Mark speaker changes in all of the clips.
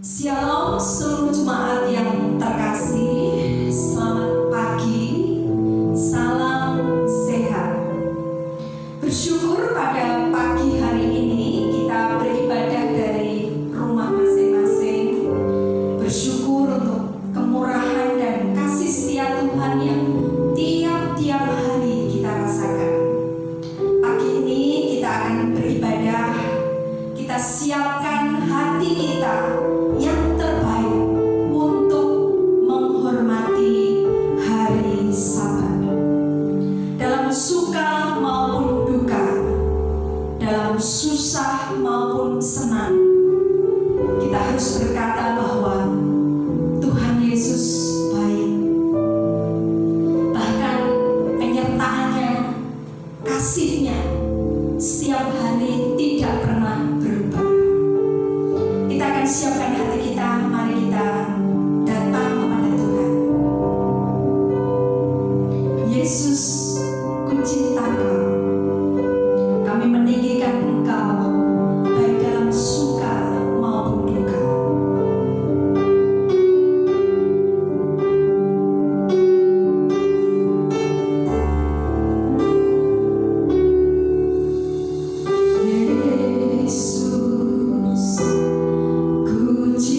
Speaker 1: Shalom seluruh jemaat yang terkasih, selamat pagi, salam sehat. Bersyukur pada pagi hari ini kita beribadah dari rumah masing-masing. Bersyukur untuk kemurahan dan kasih setia Tuhan yang tiap-tiap hari kita rasakan. Pagi ini kita akan beribadah, kita siapkan hati kita yang terbaik untuk menghormati hari Sabat. Dalam suka maupun duka, dalam susah maupun senang, kita harus berkata bahwa Tuhan Yesus baik. Bahkan penyertaannya, kasihnya setiap hari tidak pernah berubah. Kita akan siapkan hati kita, mari kita datang kepada Tuhan. Yesus, kucinta Engkau. Kami meninggikan Engkau baik dalam suka maupun duka. Yesus, ku cinta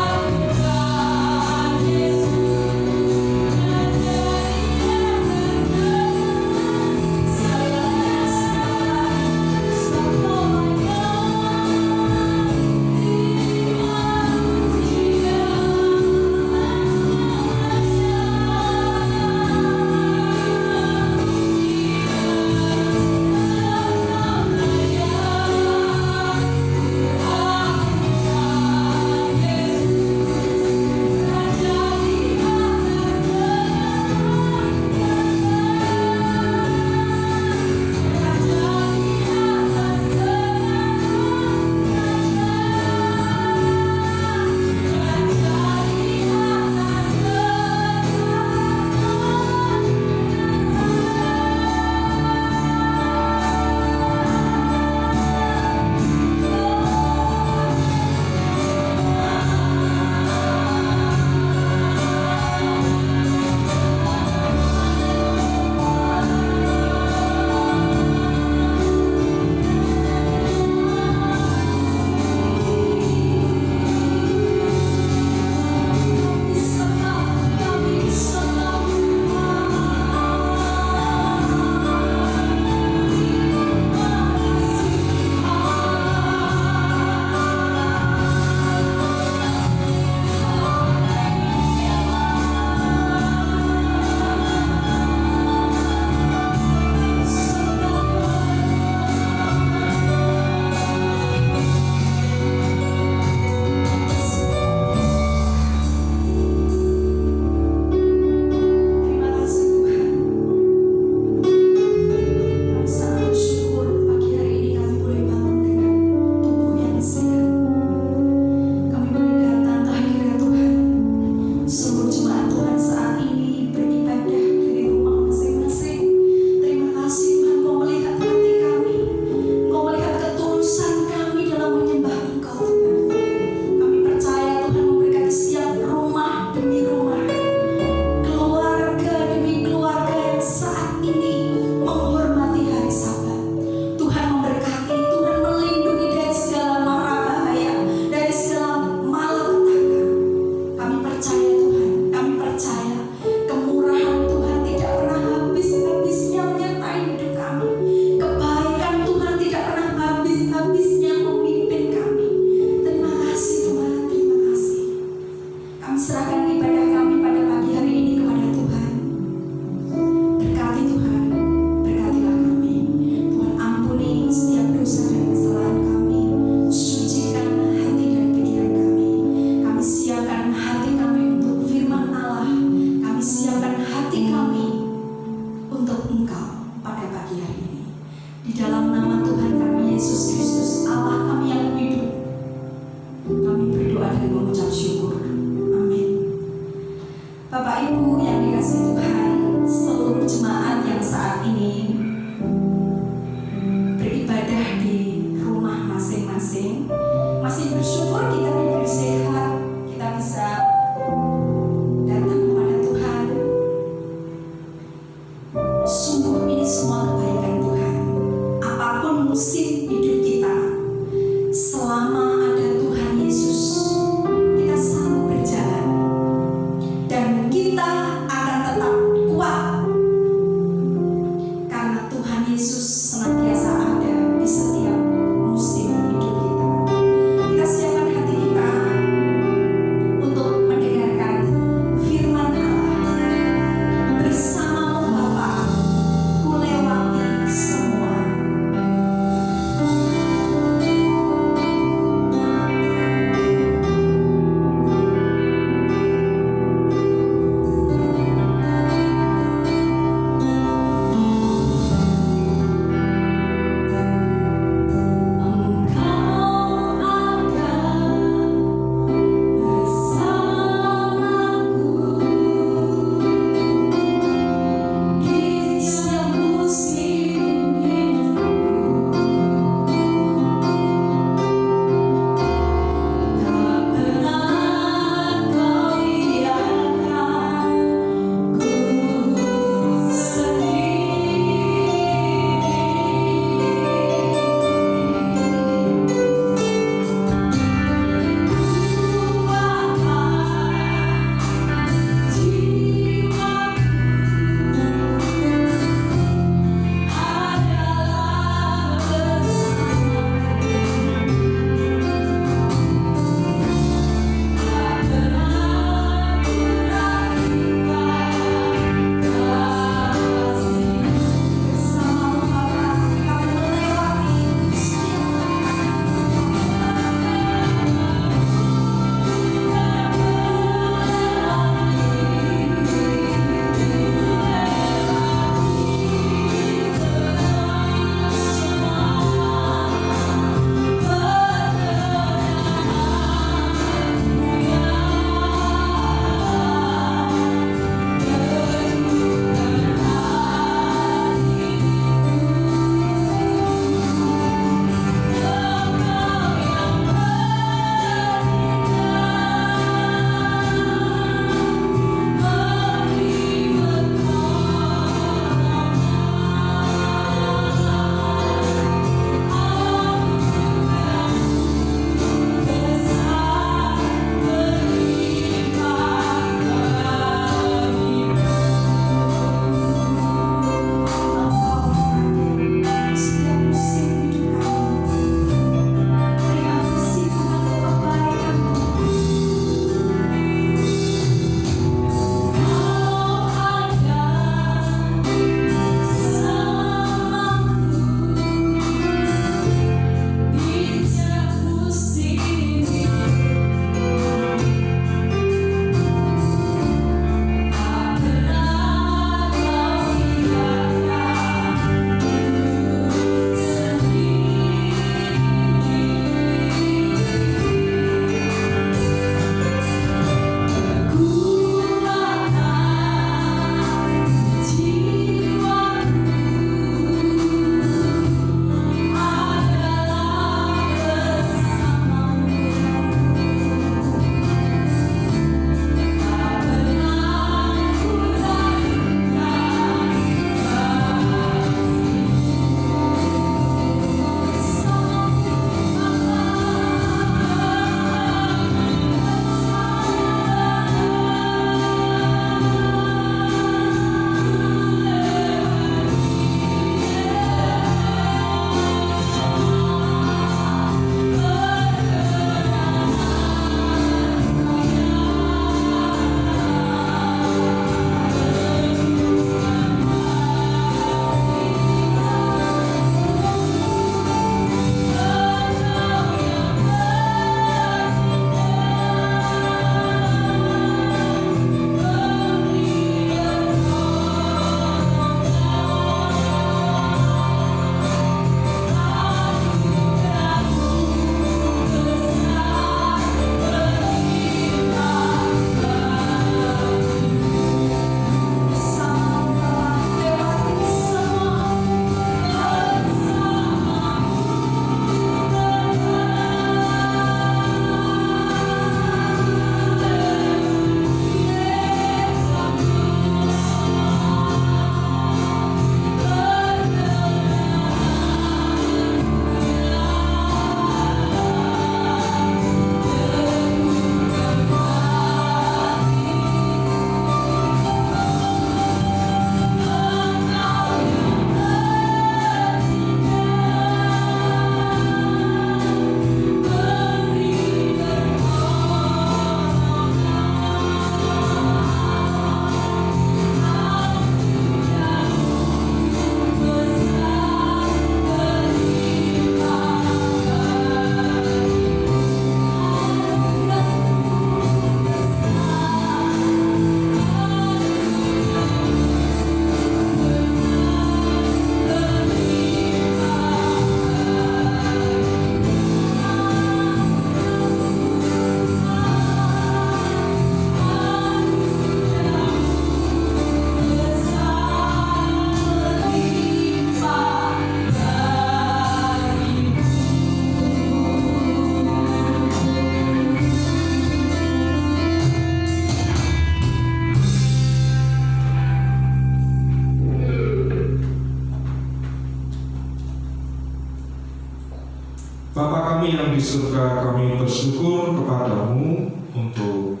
Speaker 2: Bapa kami yang di surga, kami bersyukur kepadamu untuk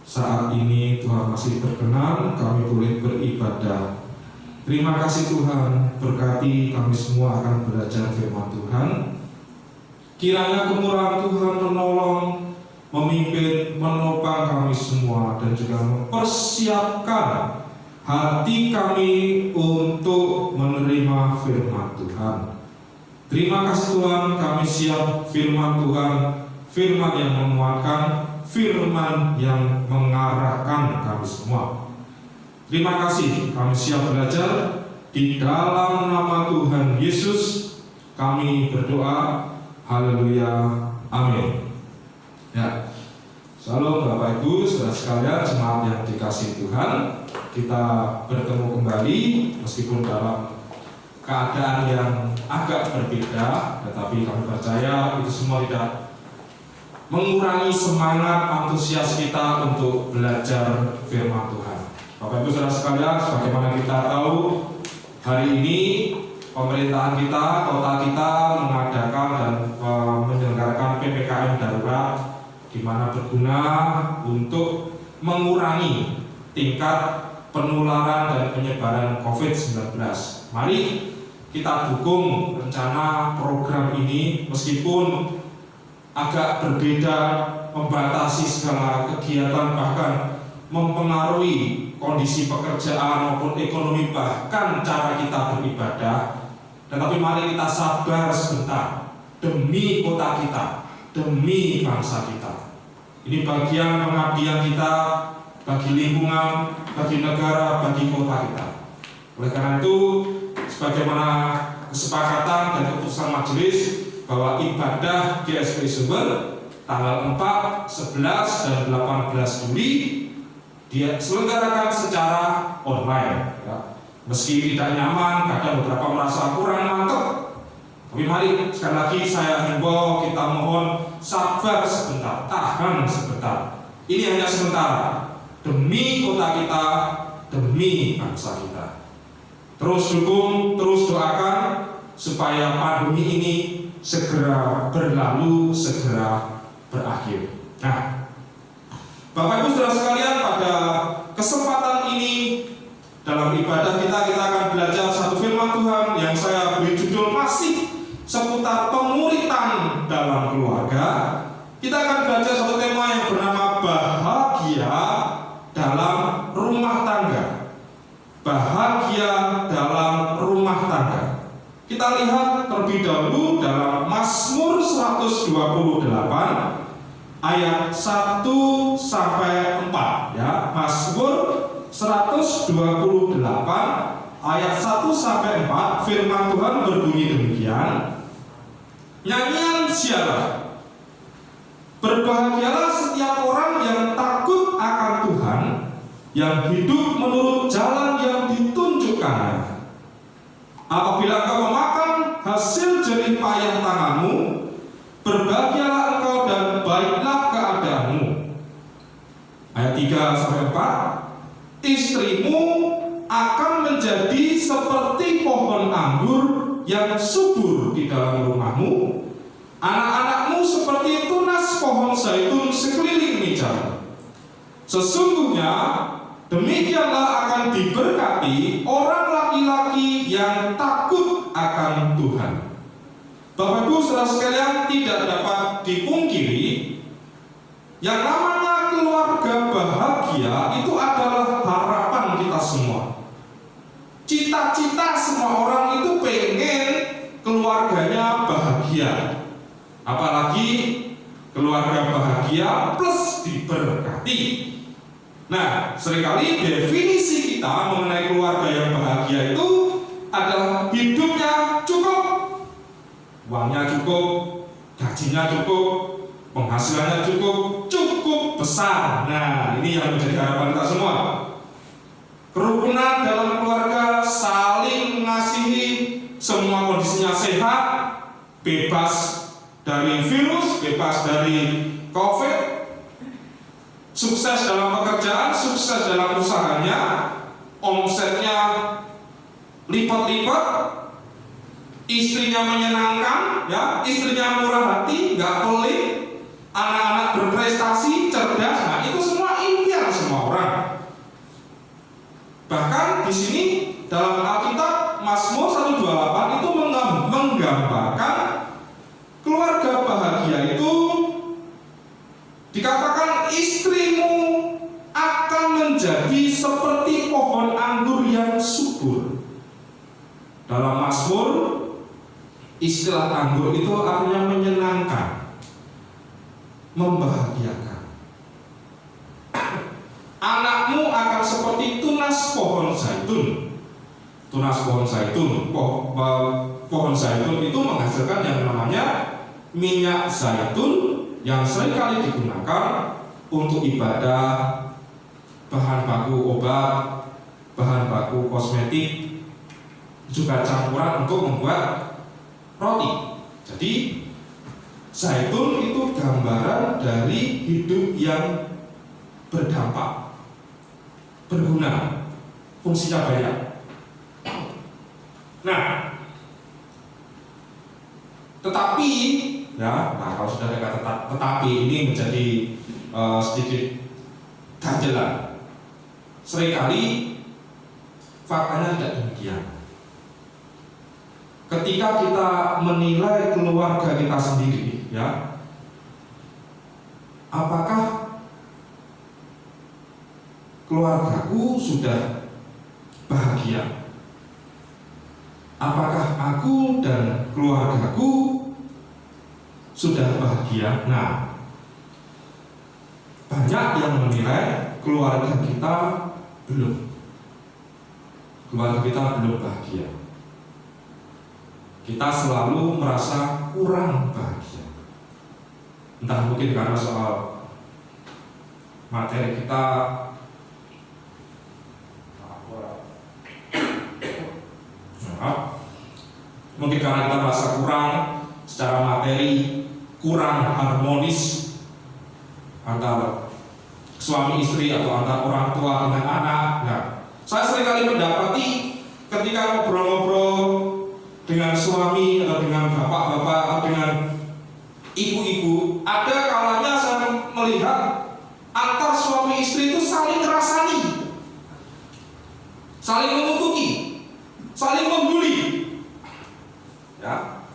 Speaker 2: saat ini Tuhan masih berkenan kami boleh beribadah. Terima kasih Tuhan, berkati kami semua akan belajar firman Tuhan. Kiranya kemurahan Tuhan menolong, memimpin, menopang kami semua, dan juga mempersiapkan hati kami untuk menerima firman Tuhan. Terima kasih Tuhan, kami siap firman Tuhan, firman yang menguatkan, firman yang mengarahkan kami semua. Terima kasih, kami siap belajar. Di dalam nama Tuhan Yesus kami berdoa. Haleluya, amin. Ya, shalom Bapak Ibu, saudara sekalian, jemaat yang dikasihi Tuhan. Kita bertemu kembali meskipun dalam keadaan yang agak berbeda, tetapi kami percaya itu semua tidak mengurangi semangat antusias kita untuk belajar firman Tuhan. Bapak Ibu saudara sekalian, sebagaimana kita tahu, hari ini pemerintahan kita, kota kita mengadakan dan menyelenggarakan PPKM darurat, di mana berguna untuk mengurangi tingkat penularan dan penyebaran COVID-19. Mari kita dukung rencana program ini, meskipun agak berbeda, membatasi segala kegiatan, bahkan mempengaruhi kondisi pekerjaan maupun ekonomi, bahkan cara kita beribadah. Tetapi mari kita sabar sebentar demi kota kita, demi bangsa kita. Ini bagian pengabdian kita bagi lingkungan, bagi negara, bagi kota kita. Oleh karena itu, sebagaimana kesepakatan dan keputusan majelis bahwa ibadah GSP Sumber tanggal 4, 11, dan 18 Juli dia selenggarakan secara online. Ya. Meski tidak nyaman, kadang beberapa merasa kurang mantap. Tapi mari sekali lagi saya himbau, kita mohon sabar sebentar, tahan sebentar. Ini hanya sementara, demi kota kita, demi bangsa kita. Terus dukung, terus doakan supaya pandemi ini segera berlalu, segera berakhir. Nah, Bapak Ibu saudara sekalian, pada kesempatan ini dalam ibadah kita akan belajar satu firman Tuhan yang saya beri judul masih seputar pemuritan dalam keluarga. Kita akan belajar satu tema yang bernama bahagia dalam rumah tangga. Bahagia dalam rumah tangga. Kita lihat terlebih dahulu dalam Mazmur 128 ayat 1 sampai 4 ya. Mazmur 128 ayat 1 sampai 4, firman Tuhan berbunyi demikian. Nyanyian ziarah. Berbahagialah setiap orang yang takut akan Tuhan, yang hidup menurut jalan yang ditunjukkannya. Apabila engkau memakan hasil jerih payah tanganmu, berbahagialah engkau dan baiklah keadaanmu. Ayat 3 sampai 4. Istrimu akan menjadi seperti pohon anggur yang subur di dalam rumahmu. Anak-anakmu seperti tunas pohon zaitun sekeliling meja. Sesungguhnya demikianlah akan diberkati orang laki-laki yang takut akan Tuhan. Bapak Ibu saudara sekalian, tidak dapat dipungkiri yang namanya keluarga bahagia itu adalah harapan kita semua. Cita-cita semua orang itu pengen keluarganya bahagia. Apalagi keluarga bahagia plus diberkati. Nah, seringkali definisi kita mengenai keluarga yang bahagia itu adalah hidupnya cukup, uangnya cukup, gajinya cukup, penghasilannya cukup besar. Nah, ini yang menjadi harapan kita semua. Kerukunan dalam keluarga, saling mengasihi, semua kondisinya sehat, bebas dari virus, bebas dari COVID, sukses dalam pekerjaan, sukses dalam usahanya, omsetnya lipat-lipat, istrinya menyenangkan, ya, istrinya murah hati, nggak pelit, anak-anak berprestasi, cerdas. Nah, itu semua impian semua orang. Bahkan di sini dalam Alkitab Mazmur 128 itu menggambarkan keluarga bahagia itu dikatakan istrimu akan menjadi seperti pohon anggur yang subur. Dalam Mazmur, istilah anggur itu artinya menyenangkan, membahagiakan. Anakmu akan seperti tunas pohon zaitun. Tunas pohon zaitun, pohon zaitun itu menghasilkan yang namanya minyak zaitun yang seringkali digunakan untuk ibadah, bahan baku obat, bahan baku kosmetik, juga campuran untuk membuat roti. Jadi zaitun itu gambaran dari hidup yang berdampak, berguna, fungsinya banyak. Nah, tetapi ya, nah kalau sudah ada kata tetapi ini menjadi sedikit ganjelan. Seringkali faktanya tidak demikian. Ketika kita menilai keluarga kita sendiri, ya, apakah keluargaku sudah bahagia? Apakah aku dan keluargaku sudah bahagia? Nah, banyak yang menilai keluarga kita belum. Keluarga kita belum bahagia. Kita selalu merasa kurang bahagia. Entah mungkin karena soal materi kita, mungkin karena kita merasa kurang secara materi, kurang harmonis antara suami istri atau antara orang tua dengan anak. Nah, saya seringkali mendapati ketika ngobrol-ngobrol dengan suami atau dengan bapak-bapak atau dengan ibu-ibu, ada kalanya saya melihat antar suami istri itu saling ngerasani, saling mengutuki, saling membuli. Ya.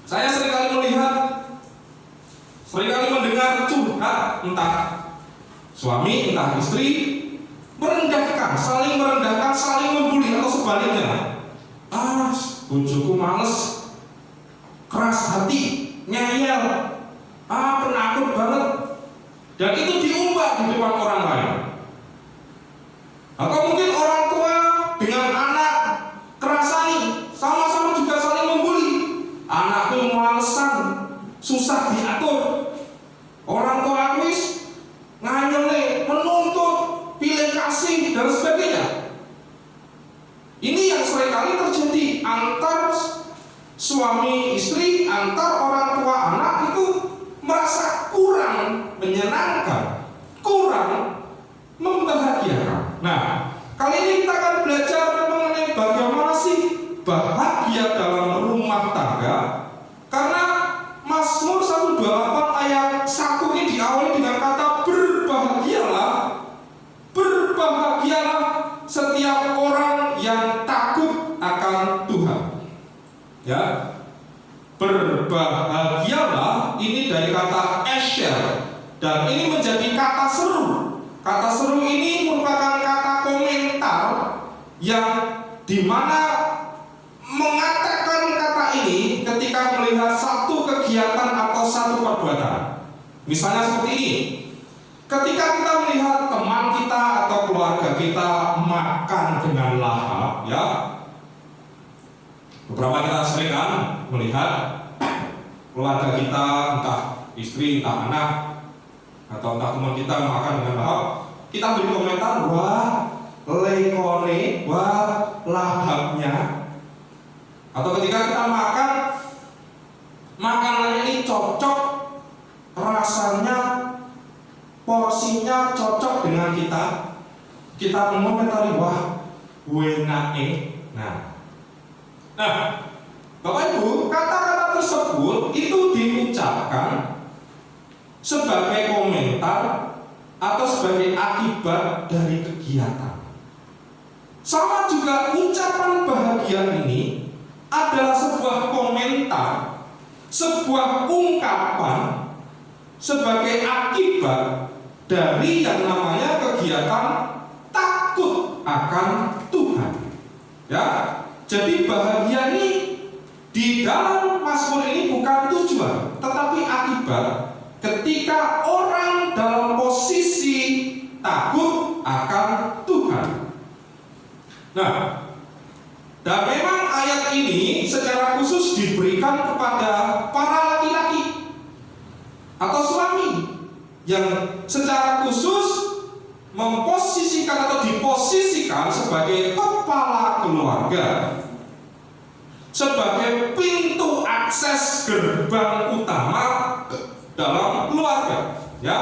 Speaker 2: Saya seringkali melihat, seringkali mendengar curhat entah suami entah istri merendahkan, saling membuli atau sebaliknya. Bojoku males, keras hati, ngeyel, penakut banget, dan itu diumbar di depan orang lain. Atau mungkin orang tua dengan anak kerasani, sama-sama juga saling membuli. Anakku malesan, susah diatur. Orang tua wis nganyele, menuntut, pilih kasih dan sebagainya. Ini yang seringkali terjadi antar suami istri, antar orang tua anak itu merasa kurang menyenangkan, kurang membahagiakan. Nah, kali ini kita akan belajar mengenai bagaimana sih bahagia dalam rumah tangga. Karena Mazmur 128 ayat 1 ini diawali dengan kata berbahagialah. Berbahagialah setiap orang yang takut akan Tuhan. Ya, berbahagialah ini dari kata esher, dan ini menjadi kata seru. Kata seru ini merupakan kata komentar yang dimana mengatakan kata ini ketika melihat satu kegiatan atau satu perbuatan. Misalnya seperti ini. Ketika kita melihat teman kita atau keluarga kita makan dengan lahap, ya. Beberapa kita sering kan melihat keluarga kita, entah istri, entah anak, atau entah teman kita makan dengan lahap, kita beri komentar, wah lekone, wah lahapnya. Atau ketika kita makan, makanannya ini cocok, rasanya, porsinya cocok dengan kita mengomentari, wah wenake. Nah, Bapak Ibu, kata-kata tersebut itu diucapkan sebagai komentar atau sebagai akibat dari kegiatan. Sama juga ucapan bahagia ini adalah sebuah komentar, sebuah ungkapan sebagai akibat dari yang namanya kegiatan takut akan Tuhan. Ya, jadi bahagia ini di dalam Mazmur ini bukan tujuan, tetapi akibat ketika orang dalam posisi takut akan Tuhan. Nah, dan memang ayat ini secara khusus diberikan kepada para laki-laki atau suami yang secara khusus memposisikan atau diposisikan sebagai kepala keluarga, sebagai pintu akses gerbang utama dalam keluarga. Ya,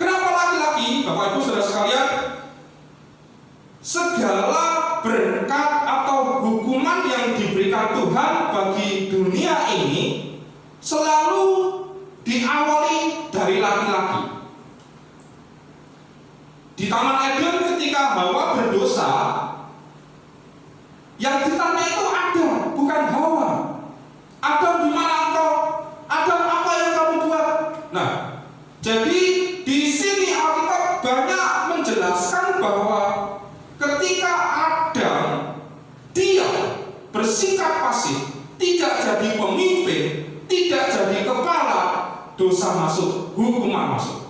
Speaker 2: kenapa laki-laki? Bapak Ibu saudara sekalian, segala berkat atau hukuman yang diberikan Tuhan bagi dunia ini selalu diawali dari laki-laki. Di Taman Eden ketika Hawa berdosa, yang ditanya itu Adam, bukan Hawa. Adam, di mana engkau? Adam, apa yang kamu buat? Nah, jadi di sini Alkitab banyak menjelaskan bahwa ketika Adam dia bersikap pasif, tidak jadi pemimpin, tidak jadi kepala, dosa masuk, hukuman masuk.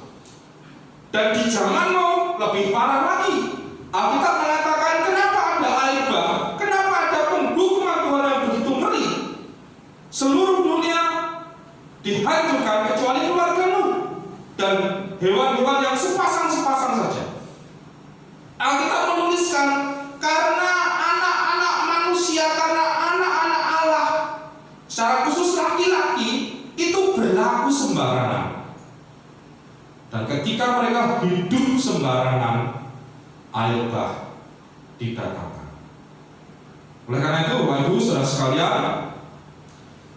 Speaker 2: Dan di zaman Nuh lebih parah lagi. Alkitab mengatakan kenapa ada air bah, kenapa ada penghukuman Tuhan yang begitu ngeri. Seluruh dunia dihancurkan kecuali keluarga Nuh dan hewan-hewan yang sepasang-sepasang saja. Alkitab menuliskan karena anak-anak manusia, karena anak-anak Allah, secara khusus laki-laki itu berlaku sembarangan. Dan ketika mereka hidup sembarangan, air bah didatangkan. Oleh karena itu, Bapak Ibu saudara sekalian,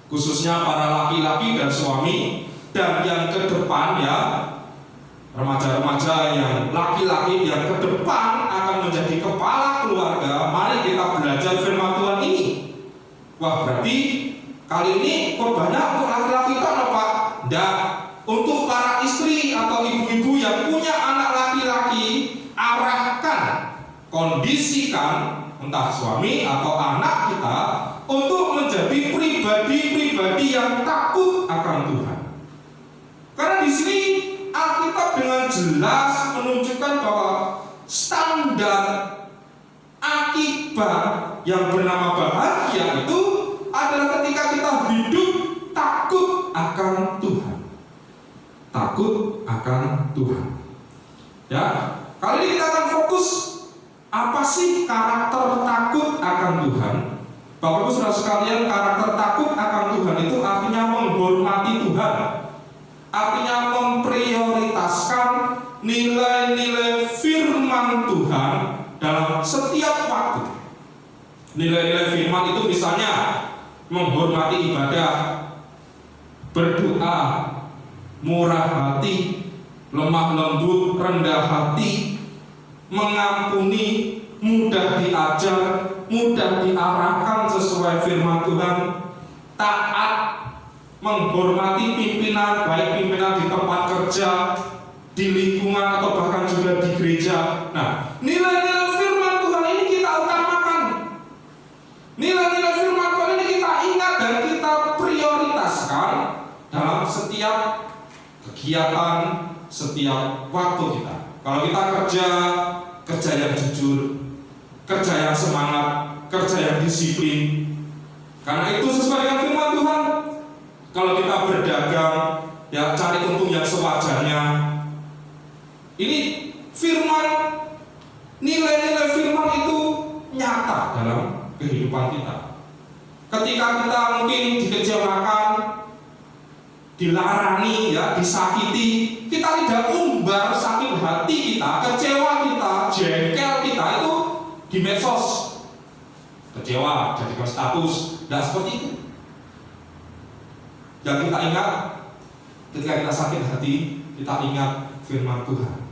Speaker 2: khususnya para laki-laki dan suami, dan yang ke depan ya, remaja-remaja yang laki-laki yang ke depan akan menjadi kepala keluarga, mari kita belajar firman Tuhan ini. Wah, berarti kali ini korbannya untuk laki-laki itu apa Pak? Tidak. Untuk para istri atau ibu-ibu yang punya anak laki-laki, arahkan, kondisikan entah suami atau anak kita untuk menjadi pribadi-pribadi yang takut akan Tuhan. Karena di sini Alkitab dengan jelas menunjukkan bahwa standar akibat yang bernama bahagia itu adalah ketika kita hidup takut akan Tuhan. Takut akan Tuhan. Ya, kali ini kita akan fokus apa sih karakter takut akan Tuhan. Bapak Ibu saudara sekalian, karakter takut akan Tuhan itu artinya menghormati Tuhan, artinya memprioritaskan nilai-nilai firman Tuhan dalam setiap waktu. Nilai-nilai firman itu misalnya menghormati ibadah, berdoa, murah hati, lemah lembut, rendah hati, mengampuni, mudah diajar, mudah diarahkan sesuai firman Tuhan, taat, menghormati pimpinan, baik pimpinan di tempat kerja, di lingkungan atau bahkan juga di gereja. Nah, nilai-nilai firman Tuhan ini kita utamakan. Nilai-nilai firman Tuhan ini kita ingat dan kita prioritaskan dalam setiap kegiatan, setiap waktu kita. Kalau kita kerja yang jujur, kerja yang semangat, kerja yang disiplin. Karena itu sesuai dengan firman Tuhan. Kalau kita berdagang, ya cari untung yang sewajarnya. Ini firman, nilai-nilai firman itu nyata dalam kehidupan kita. Ketika kita mungkin dikecewakan, dilarani, ya, disakiti, kita tidak umbar sakit hati kita, kecewa kita, jengkel kita itu di medsos. kecewa, jadikan status. Tidak seperti itu. Yang kita ingat ketika kita sakit hati, kita ingat firman Tuhan,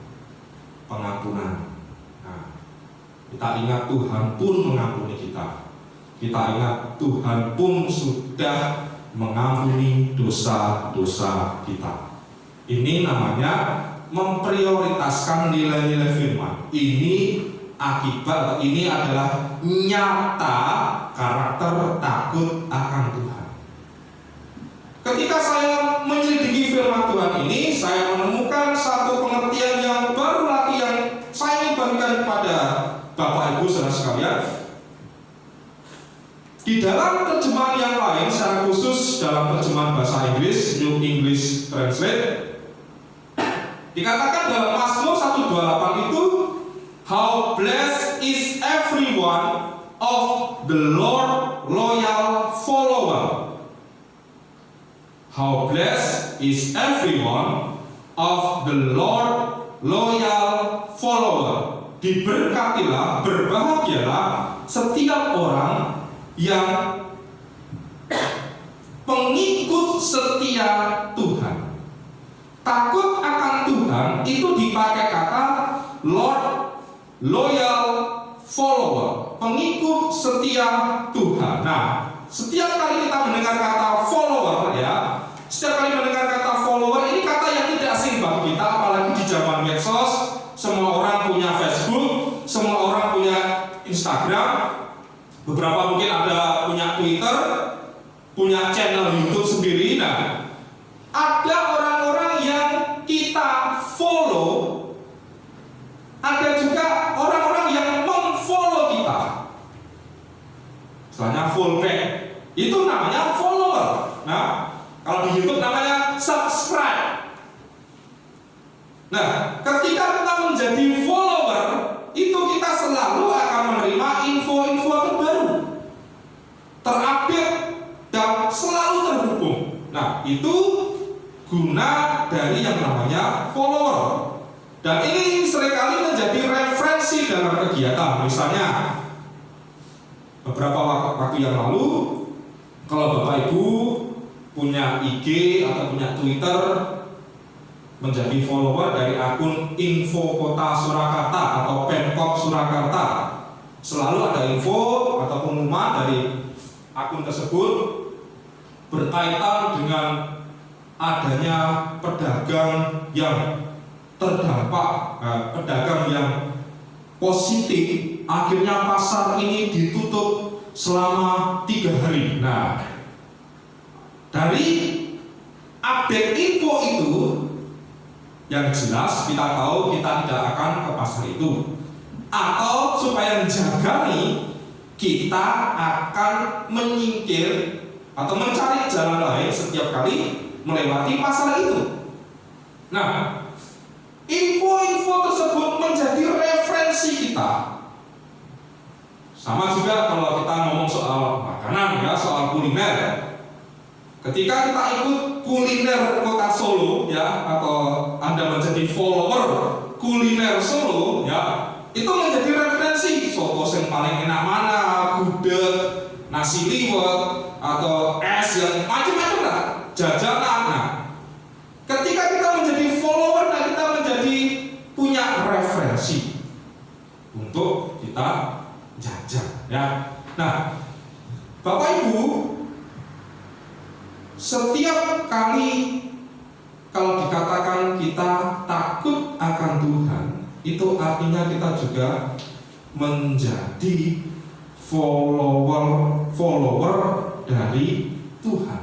Speaker 2: pengampunan. Nah, kita ingat Tuhan pun mengampuni kita. Kita ingat Tuhan pun sudah mengampuni dosa-dosa kita. Ini namanya memprioritaskan nilai-nilai firman. Ini akibat, atau ini adalah nyata karakter takut akan Tuhan. Ketika saya menyelidiki firman Tuhan ini, saya menemukan satu pengertian yang baru lagi yang saya ingin berikan kepada Bapak Ibu saudara sekalian. Di dalam terjemahan yang lain, secara khusus dalam terjemahan bahasa Inggris, New English Translate, dikatakan dalam Mazmur 128 itu, how blessed is everyone of the Lord loyal follower. How blessed is everyone of the Lord loyal follower. Diberkatilah, berbahagialah setiap orang yang pengikut setia Tuhan. Takut akan Tuhan itu dipakai kata Lord loyal follower, pengikut setia Tuhan. Nah, setiap kali kita mendengar kata follower, ya, setiap kali mendengar kata follower, ini kata yang tidak asing bagi kita, apalagi di zaman medsos. Semua orang punya Facebook, semua orang punya Instagram, beberapa mungkin ada punya Twitter, punya channel YouTube sendiri. Nah, ada orang-orang yang kita follow, ada juga orang-orang yang memfollow kita. Misalnya follow back, itu namanya follower. Nah, kalau di YouTube namanya subscribe. Nah, ketika kita menjadi follower, itu kita selalu akan menerima info-info terbaru, terupdate, dan selalu terhubung. Nah, itu guna dari yang namanya follower. Dan ini seringkali menjadi referensi dalam kegiatan. Misalnya, beberapa waktu yang lalu, kalau Bapak Ibu punya IG atau punya Twitter, menjadi follower dari akun Info Kota Surakarta atau Pemkot Surakarta, selalu ada info atau pengumuman dari akun tersebut berkaitan dengan adanya pedagang yang terdampak, pedagang yang positif, akhirnya pasar ini ditutup selama 3 hari. Nah, dari update info itu, yang jelas kita tahu kita tidak akan ke pasar itu. Atau supaya menjaga nih, kita akan menyingkir atau mencari jalan lain setiap kali melewati pasar itu. Nah, info-info tersebut menjadi referensi kita. Sama juga kalau kita ngomong soal makanan, ya, soal kuliner. Ketika kita ikut kuliner Kota Solo, ya, atau Anda menjadi follower kuliner Solo, ya, itu menjadi referensi. Soto yang paling enak mana, gudeg, nasi liwet, atau es yang macam-macam lah, jajanan. Nah, ketika kita menjadi follower, nah, kita menjadi punya referensi untuk kita jajan, ya. Nah, Bapak Ibu, setiap kali kalau dikatakan kita takut akan Tuhan, itu artinya kita juga menjadi follower dari Tuhan.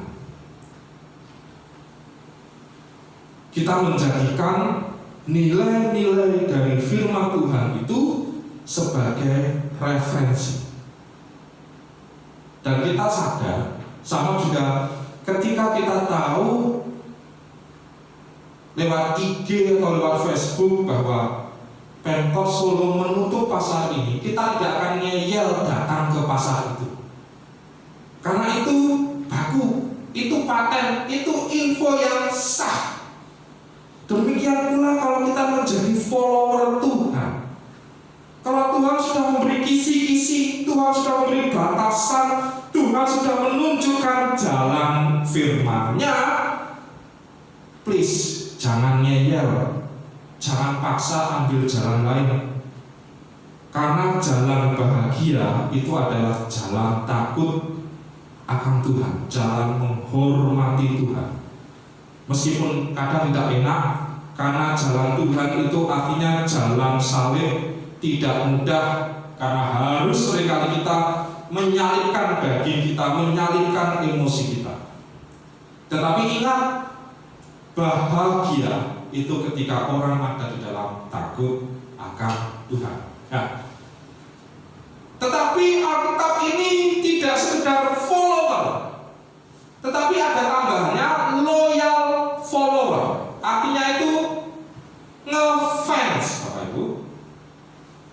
Speaker 2: Kita menjadikan nilai-nilai dari firman Tuhan itu sebagai referensi. Dan kita sadar, sama juga ketika kita tahu lewat IG atau lewat Facebook bahwa Pemkot Solo menutup pasar ini, kita tidak akan ngeyel datang ke pasar itu. Karena itu baku, itu paten, itu info yang sah. Demikian pula kalau kita menjadi follower Tuhan. Kalau bahwa Tuhan sudah memberi kisi-kisi, Tuhan sudah memberi batasan, Tuhan sudah menunjukkan jalan firman-Nya. Please, jangan ngeyel, jangan paksa ambil jalan lain. Karena jalan bahagia itu adalah jalan takut akan Tuhan, jalan menghormati Tuhan. Meskipun kadang tidak enak, karena jalan Tuhan itu artinya jalan salib, tidak mudah, karena harus seringkali kita menyalibkan daging kita, menyalibkan emosi kita. Tetapi ingat, bahagia itu ketika orang ada di dalam takut akan Tuhan. Nah, tetapi Alkitab ini tidak sekedar follower, tetapi ada tambahannya loyal follower. Artinya itu ngefans, Bapak Ibu.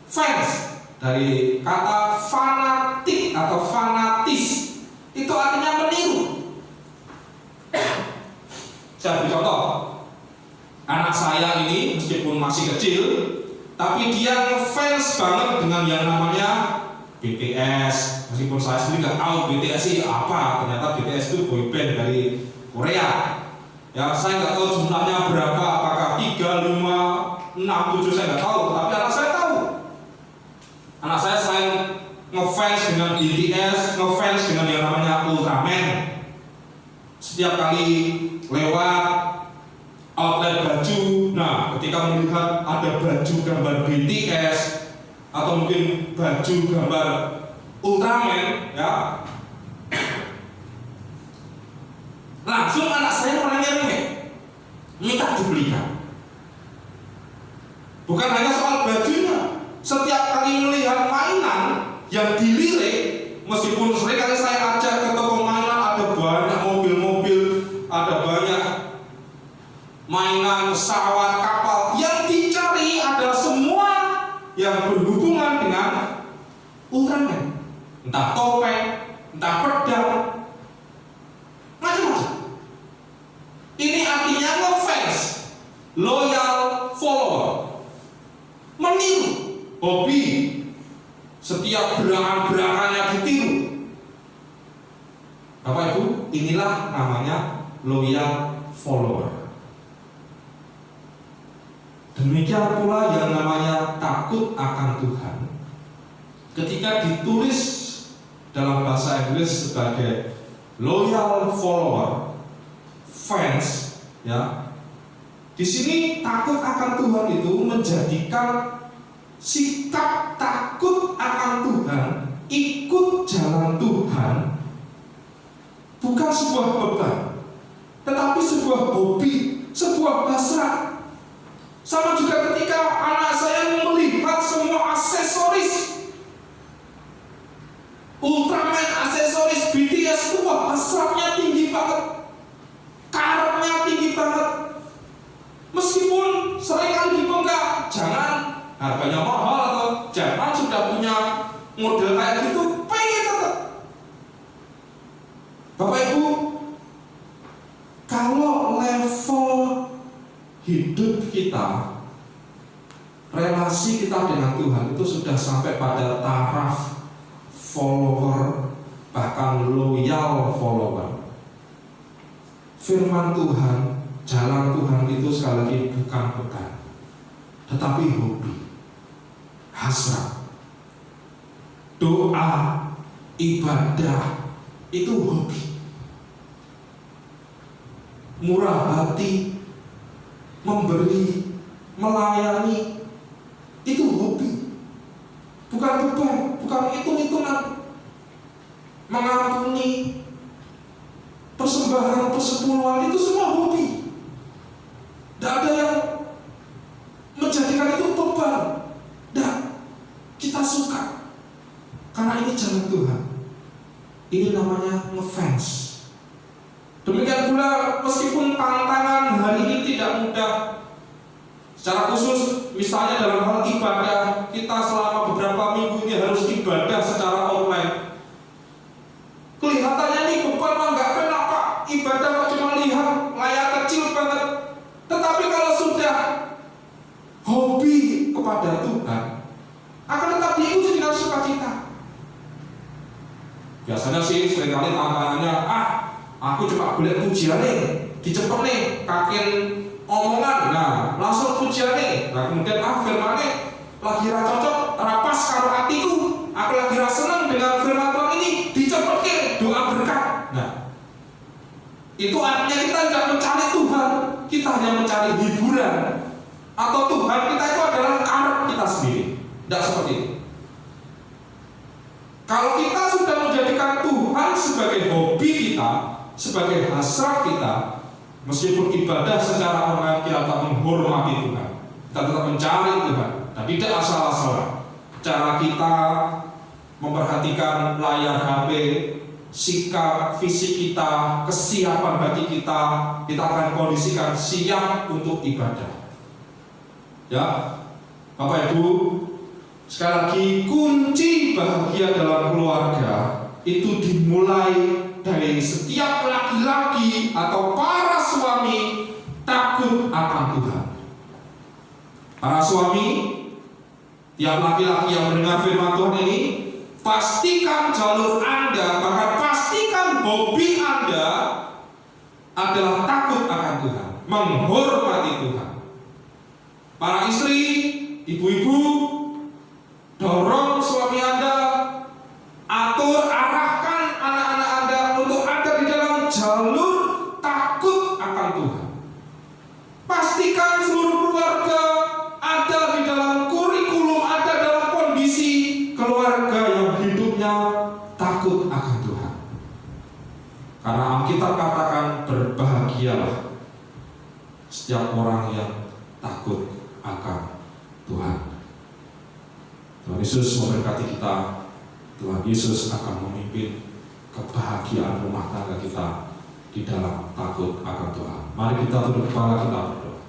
Speaker 2: Fans dari kata fanatik atau fanatis, itu artinya meniru. Saya beri contoh. Anak saya ini meskipun masih kecil, tapi dia ngefans banget dengan yang namanya BTS. Meskipun saya sendiri nggak tahu BTS ini apa, ternyata BTS itu boyband dari Korea. Ya, saya nggak tahu jumlahnya berapa, apakah 3, 5, 6, 7, saya nggak tahu. Tapi anak saya tahu. Anak saya selain ngefans dengan BTS, ngefans dengan yang namanya Ultraman. Setiap kali lewat outlet baju, nah ketika melihat ada baju gambar BTS atau mungkin baju gambar Ultraman, ya langsung anak saya merengek-rengek, minta dibelikan. Bukan hanya soal bajunya, setiap kali melihat mainan yang dilirik, meskipun sering kali saya ajak ke toko mainan, ada banyak mobil-mobil, ada banyak mainan pesawat, kapal, yang dicari adalah semua yang berhubungan dengan Ultraman. Entah topeng, entah pedang, macam-macam. Ini artinya ngefans, loyal follower, meniru, hobi, setiap gerakan-gerakannya ditiru. Bapak Ibu, inilah namanya loyal follower. Demikian pula yang namanya takut akan Tuhan, ketika ditulis dalam bahasa Inggris sebagai loyal follower, fans, ya. Di sini takut akan Tuhan itu menjadikan sikap takut akan Tuhan, ikut jalan Tuhan, bukan sebuah beban, tetapi sebuah hobi, sebuah hasrat. Sama juga ketika anak saya melihat semua aksesoris Ultraman, aksesoris BTS, itu wah, hasratnya tinggi banget, karatnya tinggi banget. Meskipun seringkali dibongkar, jangan harganya mahal atau jangan sudah punya model kayak gitu, pengen tetap. Bapak Ibu, kalau level hidup kita, relasi kita dengan Tuhan itu sudah sampai pada taraf follower, bahkan loyal follower, firman Tuhan, jalan Tuhan itu sekali lagi bukan beban, tetapi hobi, hasrat, doa, ibadah, itu hobi. Murah hati, memberi, melayani, itu hobi, bukan beban, bukan hitung-hitungan. Mengampuni, persembahan, persepuluhan, itu semua hobi. Tidak ada yang menjadikan itu beban. Dan kita suka, karena ini jalan Tuhan. Ini namanya ngefans. Demikian pula meskipun tantangan hari ini tidak mudah, secara khusus misalnya dalam hal ibadah, kita selama beberapa minggu ini harus ibadah secara online. Kelihatannya nih beban mah nggak pernah Pak, ibadah kok cuma lihat layar kecil banget. Tetapi kalau sudah hobi kepada Tuhan, akan tetap biasanya sih seringkali tantangannya, aku cuma boleh pujian nih, dicepet nih, kakin omongan, nah langsung pujian nih. Nah kemudian firmannya lagi ra cocok, rapas karo hatiku, aku lagi ra seneng dengan firman Tuhan ini, dicepetke doa berkat. Nah itu artinya kita tidak mencari Tuhan, kita hanya mencari hiburan, atau Tuhan kita itu adalah karep kita sendiri. Tidak seperti itu. Kalau kita sudah menjadikan Tuhan sebagai hobi kita, sebagai hasrat kita, meskipun ibadah secara online kita tetap menghormati Tuhan, kita tetap mencari Tuhan, dan tidak asal-asalan. Cara kita memperhatikan layar HP, sikap fisik kita, kesiapan hati kita akan kondisikan siap untuk ibadah. Ya, Bapak Ibu, sekali lagi kunci bahagia dalam keluarga itu dimulai dari setiap laki-laki atau para suami takut akan Tuhan. Para suami, tiap laki-laki yang mendengar firman Tuhan ini, pastikan jalur Anda, bahkan pastikan hobi Anda adalah takut akan Tuhan, menghormati Tuhan. Para istri, ibu-ibu, dorong suami Anda, atur, arahkan anak-anak Anda untuk ada di dalam jalur takut akan Tuhan. Pastikan seluruh keluarga ada di dalam kurikulum, ada dalam kondisi keluarga yang hidupnya takut akan Tuhan. Karena Alkitab katakan berbahagialah setiap orang yang takut akan Tuhan. Tuhan Yesus memberkati kita. Tuhan Yesus akan memimpin kebahagiaan rumah tangga kita di dalam takut akan Tuhan. Mari kita tunduk kepala, kita berdoa.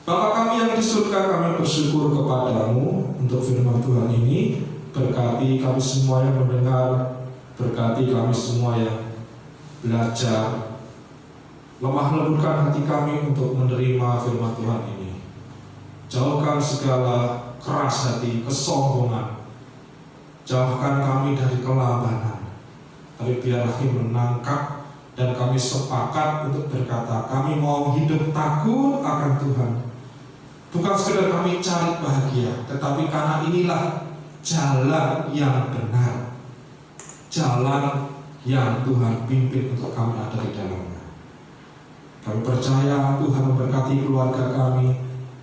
Speaker 2: Bapa kami yang di surga, kami bersyukur kepadamu untuk firman Tuhan ini. Berkati kami semua yang mendengar, berkati kami semua yang belajar. Lemah lembutkan hati kami untuk menerima firman Tuhan ini. Jauhkan segala keras hati, kesombongan. Jauhkan kami dari kelambanan. Tapi biarlah kami menangkap dan kami sepakat untuk berkata, kami mau hidup takut akan Tuhan. Bukan sekedar kami cari bahagia, tetapi karena inilah jalan yang benar, jalan yang Tuhan pimpin untuk kami ada di dalamnya. Kami percaya Tuhan memberkati keluarga kami.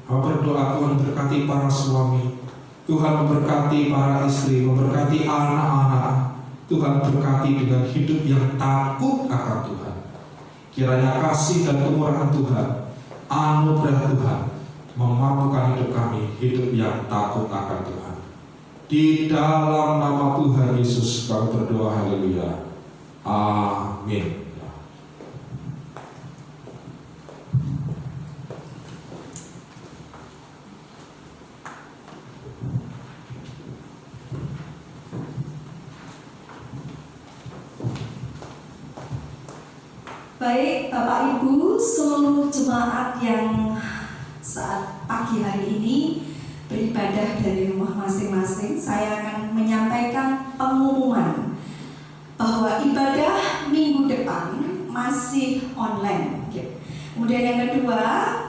Speaker 2: Kami berdoa Tuhan memberkati para suami, Tuhan memberkati para istri, memberkati anak-anak. Tuhan berkati dengan hidup yang takut akan Tuhan. Kiranya kasih dan kemurahan Tuhan, anugerah Tuhan memampukan hidup kami, hidup yang takut akan Tuhan. Di dalam nama Tuhan Yesus kami berdoa, haleluya. Amin.
Speaker 1: Baik, Bapak Ibu, seluruh jemaat yang saat pagi hari ini beribadah dari rumah masing-masing, saya akan menyampaikan pengumuman bahwa ibadah minggu depan masih online. Kemudian yang kedua,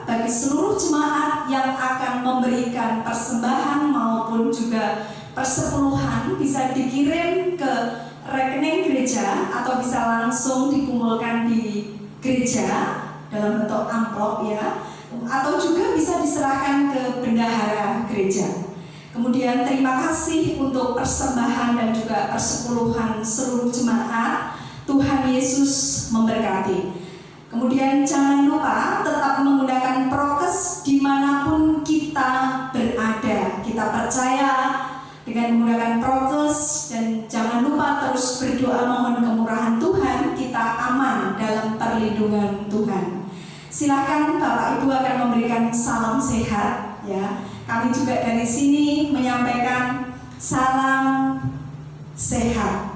Speaker 1: bagi seluruh jemaat yang akan memberikan persembahan maupun juga persepuluhan bisa dikirim ke rekening gereja atau bisa langsung dikumpulkan di gereja dalam bentuk amplop ya, atau juga bisa diserahkan ke bendahara gereja. Kemudian terima kasih untuk persembahan dan juga persepuluhan seluruh jemaat. Tuhan Yesus memberkati. Kemudian jangan lupa tetap menggunakan prokes dimanapun kita berada. Kita percaya dengan menggunakan prokes, dan jangan lupa terus berdoa mohon kemurahan Tuhan, kita aman dalam perlindungan Tuhan. Silakan Bapak Ibu akan memberikan salam sehat ya. Kami juga dari sini menyampaikan salam sehat.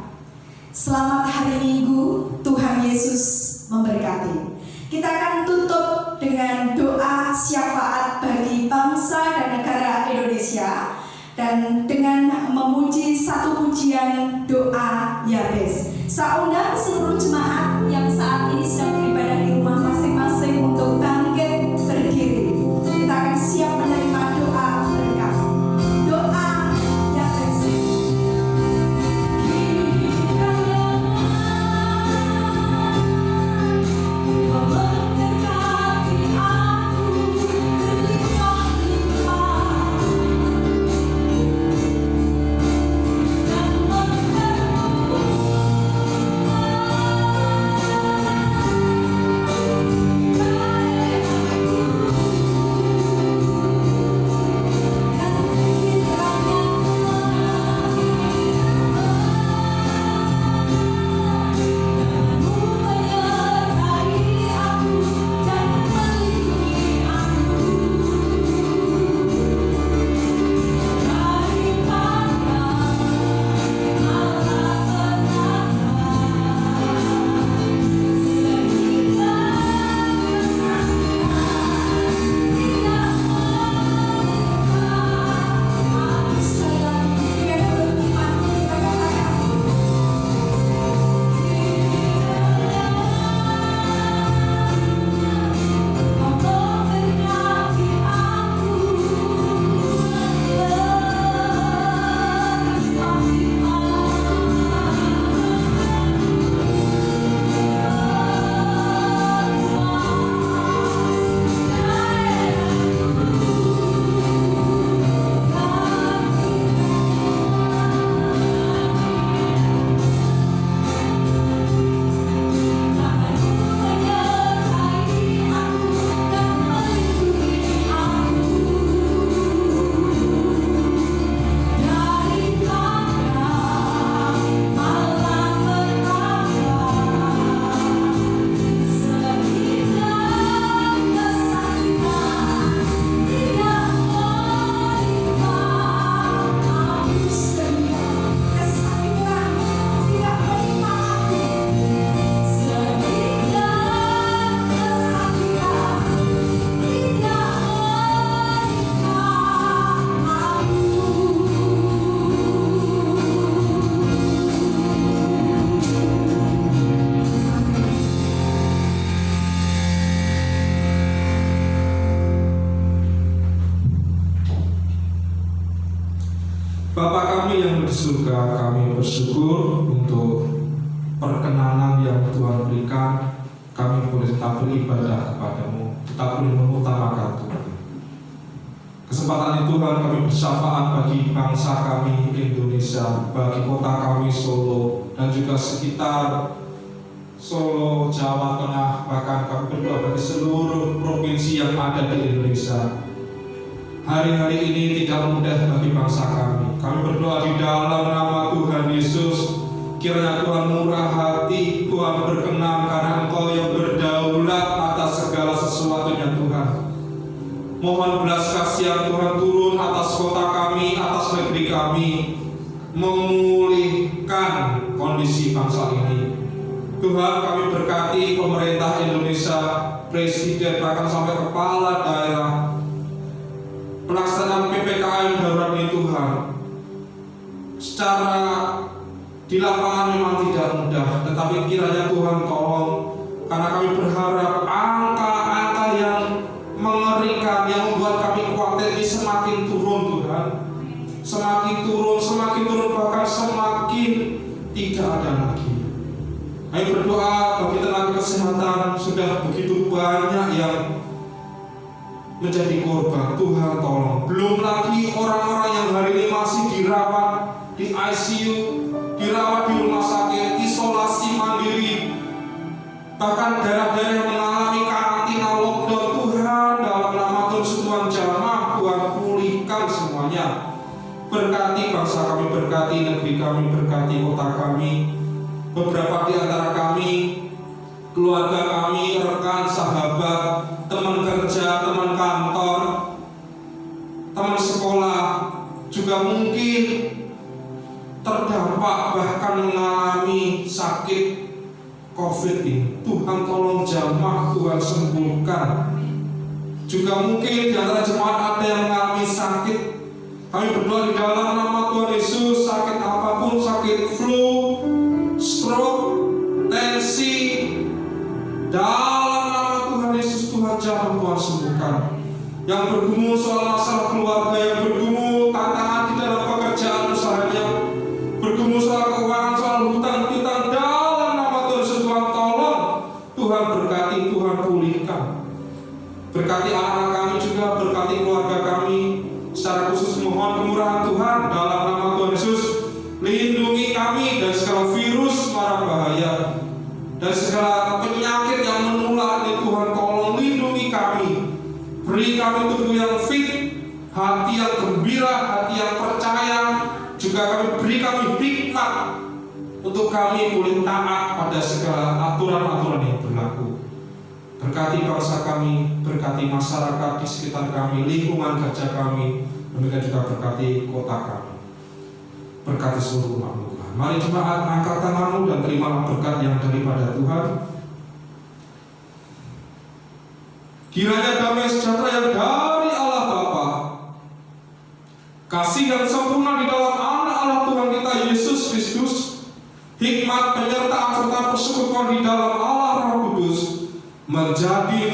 Speaker 1: Selamat hari Minggu, Tuhan Yesus memberkati. Kita akan tutup dengan doa syafaat bagi bangsa dan negara Indonesia, dan dengan memuji satu pujian Saya undang seluruh jemaat yang saat ini sedang beribadah di rumah masing-masing untuk bangkit berdiri. Kita akan siap menerima doa berkat. Doa yang bersih.
Speaker 2: Bapa kami yang di surga, kami bersyukur untuk perkenanan yang Tuhan berikan. Kami boleh tetap beribadah kepadamu, tetap boleh mengutamakan Tuhan. Kesempatan itu Tuhan, kami bersyafaat bagi bangsa kami Indonesia, bagi kota kami Solo, dan juga sekitar Solo, Jawa Tengah, bahkan kami berdoa bagi seluruh provinsi yang ada di Indonesia. Hari-hari ini tidak mudah bagi bangsa kami. Kami berdoa di dalam nama Tuhan Yesus, kiranya Tuhan murah hati, Tuhan berkenan karena Engkau yang berdaulat atas segala sesuatunya Tuhan. Mohon belas kasihan Tuhan turun atas kota kami, atas negeri kami, memulihkan kondisi bangsa ini. Tuhan, kami berkati pemerintah Indonesia, presiden, bahkan sampai kepala daerah, pelaksanaan PPKM darurat ini Tuhan. Secara di lapangan memang tidak mudah, tetapi kiranya Tuhan tolong, karena kami berharap angka-angka yang mengerikan, yang membuat kami khawatir ini semakin turun Tuhan. Semakin turun, bahkan semakin tidak ada lagi. Kami berdoa bagi tenaga kesehatan, sudah begitu banyak yang menjadi korban. Tuhan tolong. Belum lagi orang-orang yang hari ini masih dirawat di ICU, dirawat di rumah sakit, isolasi mandiri, bahkan daerah-daerah yang mengalami karantina lockdown. Tuhan, dalam nama Tuhan jamah, Tuhan pulihkan semuanya. Berkati bangsa kami, berkati negeri kami, berkati kota kami. Beberapa di antara kami, keluarga kami, rekan, sahabat, teman kerja, teman kantor, teman sekolah juga mungkin terdampak, bahkan mengalami sakit COVID ini. Tuhan tolong jamah, Tuhan sembuhkan. Juga mungkin di antara jemaat ada yang mengalami sakit. Kami berdoa di dalam nama Tuhan Yesus, sakit apapun, sakit flu, stroke, tensi, dalam nama Tuhan Yesus, Tuhan jamah, Tuhan sembuhkan. Yang bergumul soal masalah keluarga, yang bergumul tantangan di dalam pekerjaan usahanya, bergumul soal keuangan, soal hutang piutang, dalam nama Tuhan Yesus, Tuhan tolong, Tuhan berkati, Tuhan pulihkan. Berkati anak-anak kami juga, berkati keluarga kami. Secara khusus mohon kemurahan Tuhan dalam nama Tuhan Yesus, lindungi kami dari segala virus mara bahaya dan segala penyakit yang menular. Tuhan tolong lindungi kami. Beri kami tubuh yang fit, hati yang gembira, hati yang percaya. Juga beri kami hikmat untuk kami boleh taat pada segala aturan-aturan yang berlaku. Berkati bangsa kami, berkati masyarakat di sekitar kami, lingkungan kerja kami, demikian juga berkati kota kami. Berkati seluruh umat Tuhan. Mari jemaat, angkat tanganmu dan terimalah berkat yang daripada Tuhan. Kiranya damai sejahtera yang dari Allah Bapa, kasih yang sempurna di dalam anak Allah Tuhan kita Yesus Kristus, hikmat penyertaan serta persekutuan di dalam Allah Roh Kudus menjadi